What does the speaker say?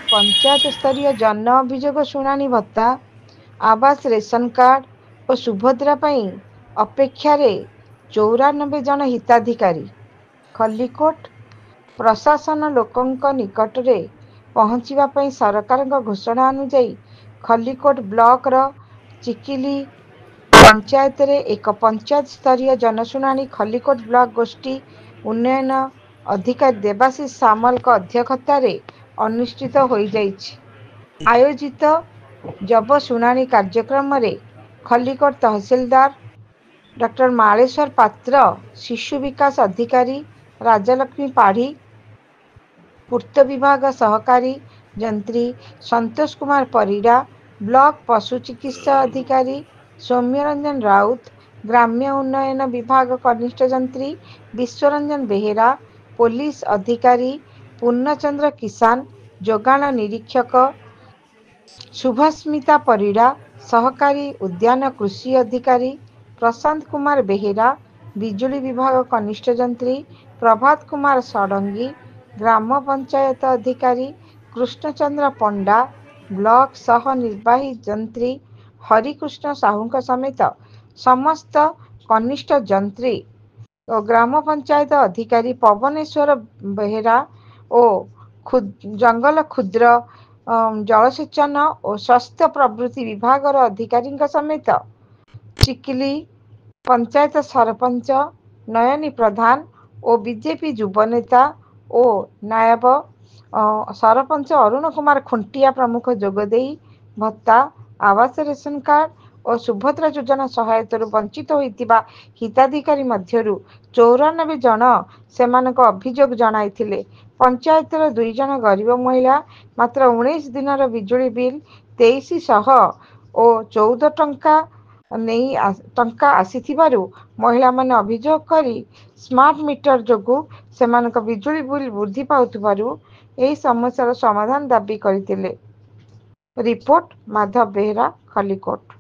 पंचायत स्तरीय जन अभियोग शुणाणी भत्ता आवास रेशन कार्ड और सुभद्रा पई अपेक्षारे 94 जन हिताधिकारी। खलिकोट प्रशासन लोकंक निकटरे पहुँचवा पई सरकार घोषणा अनुଯାयी खलिकोट ब्लॉक रो चिकिली पंचायत रे एक पंचायत स्तरीय जनशुणाणी खलिकोट ब्लॉक गोष्ठी उन्नयन अधिकारी देवाशीष सामल अध्यक्षतार अनुष्ठित हो आयोजित जब शुणाणी कार्यक्रम रे खलिकोट तहसीलदार डॉक्टर मालेश्वर पात्र, शिशु विकास अधिकारी राजलक्ष्मी पाढ़ी, पूर्त विभाग सहकारी जंत्री संतोष कुमार परिड़ा, ब्लॉक पशु चिकित्सा अधिकारी सौम्यरंजन राउत, ग्राम्य उन्नयन विभाग कनिष्ठ जंत्री विश्वरंजन बेहेरा, पुलिस अधिकारी पूर्णचंद्र किसान, जोगाण निरीक्षक शुभस्मिता परिड़ा, सहकारी उद्यान कृषि अधिकारी प्रशांत कुमार बेहेरा, बिजुली विभाग कनिष्ठ जंत्री प्रभात कुमार षडंगी, ग्राम पंचायत अधिकारी कृष्णचंद्र पंडा, ब्लॉक सह निर्वाही जंत्री हरिकृष्ण साहू समेत समस्त कनिष्ठ जंत्री और ग्राम पंचायत अधिकारी पवनेश्वर बेहेरा और जंगल क्षुद्र जलसेचन और स्वास्थ्य प्रभृति विभाग अधिकारी समेत चिकिली पंचायत सरपंच नयनी प्रधान और बीजेपी युवनेता और नायब सरपंच अरुण कुमार खुंटिया प्रमुख जोगदे भत्ता आवास रेशन कार्ड और सुभद्रा योजना सहायता वंचित होइतिबा हिताधिकारी मध्यरु 94 जन सेमानक अभियोग जणाइथिले। पंचायतर 2 जन गरीब महिला मात्र 19 दिनर बिजुली बिल 2300 और 14 टंका आसीथिबारु महिला माने अभियोग करी स्मार्ट मीटर जोगु सेमानक बिजुली बिल वृद्धि पाउथिबारु एही समस्यार समाधान दाबी करथिले। रिपोर्ट माधव बेहेरा, खलिकोट।